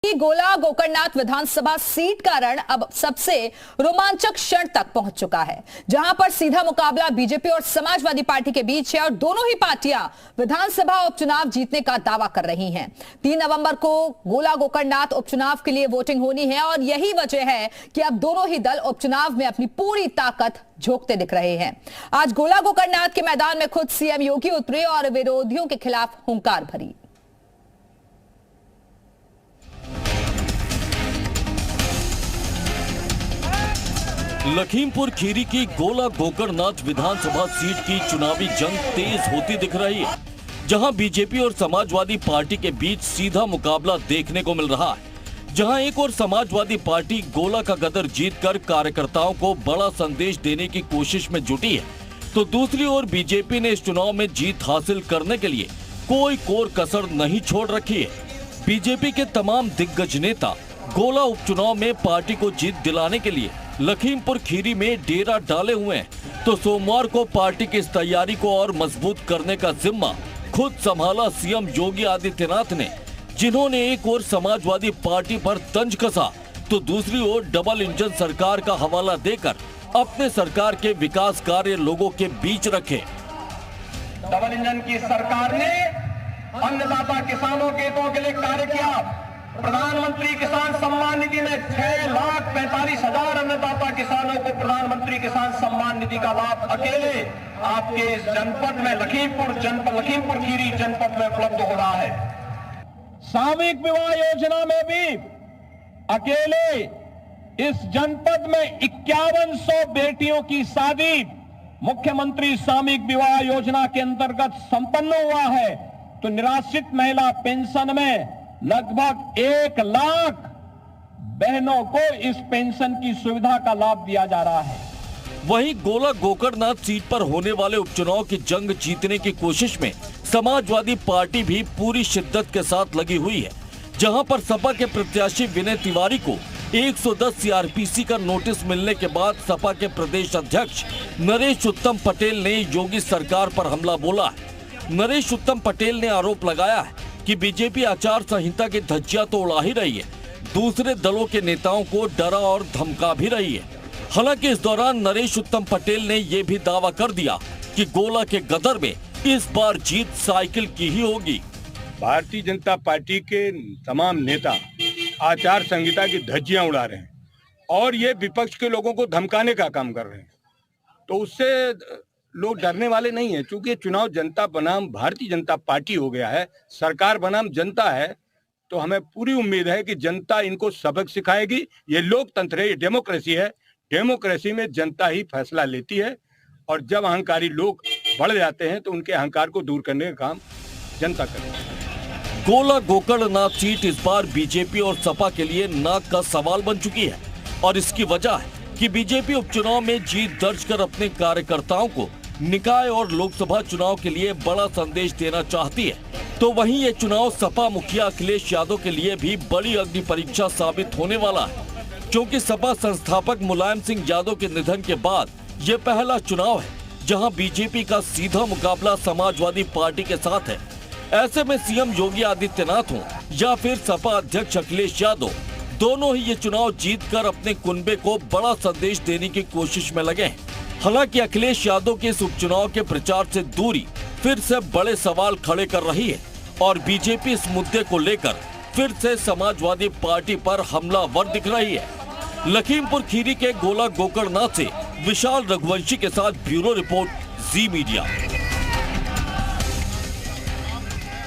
गोला गोकर्णनाथ विधानसभा सीट का रण अब सबसे रोमांचक क्षण तक पहुंच चुका है, जहां पर सीधा मुकाबला बीजेपी और समाजवादी पार्टी के बीच है और दोनों ही पार्टियां विधानसभा उपचुनाव जीतने का दावा कर रही हैं। 3 नवंबर को गोला गोकर्णनाथ उपचुनाव के लिए वोटिंग होनी है और यही वजह है कि अब दोनों ही दल उपचुनाव में अपनी पूरी ताकत झोंकते दिख रहे हैं। आज गोला गोकर्णनाथ के मैदान में खुद सीएम योगी उतरे और विरोधियों के खिलाफ हुंकार भरी। लखीमपुर खीरी की गोला गोकर्णनाथ विधानसभा सीट की चुनावी जंग तेज होती दिख रही है, जहां बीजेपी और समाजवादी पार्टी के बीच सीधा मुकाबला देखने को मिल रहा है। जहां एक और समाजवादी पार्टी गोला का गदर जीतकर कार्यकर्ताओं को बड़ा संदेश देने की कोशिश में जुटी है, तो दूसरी ओर बीजेपी ने इस चुनाव में जीत हासिल करने के लिए कोई कोर कसर नहीं छोड़ रखी है। बीजेपी के तमाम दिग्गज नेता गोला उपचुनाव में पार्टी को जीत दिलाने के लिए लखीमपुर खीरी में डेरा डाले हुए हैं, तो सोमवार को पार्टी की इस तैयारी को और मजबूत करने का जिम्मा खुद संभाला सीएम योगी आदित्यनाथ ने, जिन्होंने एक ओर समाजवादी पार्टी पर तंज कसा तो दूसरी ओर डबल इंजन सरकार का हवाला देकर अपने सरकार के विकास कार्य लोगों के बीच रखे। डबल इंजन की सरकार ने अन्नदाता किसानों के हितों के लिए कार्य किया। प्रधानमंत्री किसान सम्मान निधि में 6,45,000 अन्नदाता किसानों को प्रधानमंत्री किसान सम्मान निधि का लाभ अकेले आपके इस जनपद में लखीमपुर खीरी जनपद में उपलब्ध हो रहा है। सामूहिक विवाह योजना में भी अकेले इस जनपद में 5100 बेटियों की शादी मुख्यमंत्री सामूहिक विवाह योजना के अंतर्गत संपन्न हुआ है, तो निराश्रित महिला पेंशन में लगभग 1 लाख बहनों को इस पेंशन की सुविधा का लाभ दिया जा रहा है। वहीं गोला गोकर्णनाथ सीट पर होने वाले उपचुनाव की जंग जीतने की कोशिश में समाजवादी पार्टी भी पूरी शिद्दत के साथ लगी हुई है, जहां पर सपा के प्रत्याशी विनय तिवारी को 110 सीआरपीसी का नोटिस मिलने के बाद सपा के प्रदेश अध्यक्ष नरेश उत्तम पटेल ने योगी सरकार पर हमला बोला है। नरेश उत्तम पटेल ने आरोप लगाया है कि बीजेपी आचार संहिता की धज्जियां तो उड़ा ही रही है, दूसरे दलों के नेताओं को डरा और धमका भी रही है। हालांकि इस दौरान नरेश उत्तम पटेल ने यह भी दावा कर दिया कि गोला के गदर में इस बार जीत साइकिल की ही होगी। भारतीय जनता पार्टी के तमाम नेता आचार संहिता की धज्जियां उड़ा रहे हैं और ये विपक्ष के लोगों को धमकाने का काम कर रहे हैं, तो उससे लोग डरने वाले नहीं है। चूंकि चुनाव जनता बनाम भारतीय जनता पार्टी हो गया है, सरकार बनाम जनता है, तो हमें पूरी उम्मीद है कि जनता इनको सबक सिखाएगी। ये लोकतंत्र है, ये डेमोक्रेसी है, डेमोक्रेसी में जनता ही फैसला लेती है और जब अहंकारी लोग बढ़ जाते हैं तो उनके अहंकार को दूर करने का काम जनता करती है। गोला गोकर्णनाथ सीट इस बार बीजेपी और सपा के लिए नाक का सवाल बन चुकी है और इसकी वजह है कि बीजेपी उपचुनाव में जीत दर्ज कर अपने कार्यकर्ताओं को निकाय और लोकसभा चुनाव के लिए बड़ा संदेश देना चाहती है, तो वहीं ये चुनाव सपा मुखिया अखिलेश यादव के लिए भी बड़ी अग्नि परीक्षा साबित होने वाला है, क्योंकि सपा संस्थापक मुलायम सिंह यादव के निधन के बाद ये पहला चुनाव है जहां बीजेपी का सीधा मुकाबला समाजवादी पार्टी के साथ है। ऐसे में सीएम योगी आदित्यनाथ हो या फिर सपा अध्यक्ष अखिलेश यादव, दोनों ही ये चुनाव जीतकर अपने कुनबे को बड़ा संदेश देने की कोशिश में लगे हैं। हालांकि अखिलेश यादव के इस उपचुनाव के प्रचार से दूरी फिर से बड़े सवाल खड़े कर रही है और बीजेपी इस मुद्दे को लेकर फिर से समाजवादी पार्टी पर हमलावर दिख रही है। लखीमपुर खीरी के गोला गोकर्णनाथ से विशाल रघुवंशी के साथ ब्यूरो रिपोर्ट, जी मीडिया।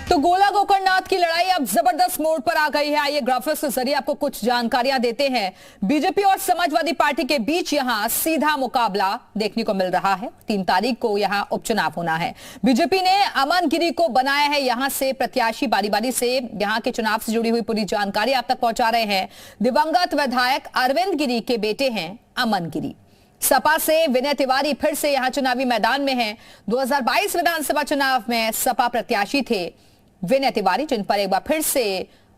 तो गोला गोकर्णनाथ की लड़ाई अब जबरदस्त मोड़ पर आ गई है। आइए ग्राफिक्स के जरिए आपको कुछ जानकारियां देते हैं। बीजेपी और समाजवादी पार्टी के बीच यहां सीधा मुकाबला देखने को मिल रहा है। 3 तारीख को यहां उपचुनाव होना है। बीजेपी ने अमन गिरी को बनाया है यहां से प्रत्याशी। बारी बारी से यहां के चुनाव से जुड़ी हुई पूरी जानकारी आप तक पहुंचा रहे हैं। दिवंगत विधायक अरविंद गिरी के बेटे हैं अमन गिरी। सपा से विनय तिवारी फिर से यहां चुनावी मैदान में हैं। 2022 विधानसभा चुनाव में सपा प्रत्याशी थे विनय तिवारी, जिन पर एक बार फिर से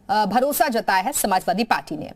भरोसा जताया है समाजवादी पार्टी ने।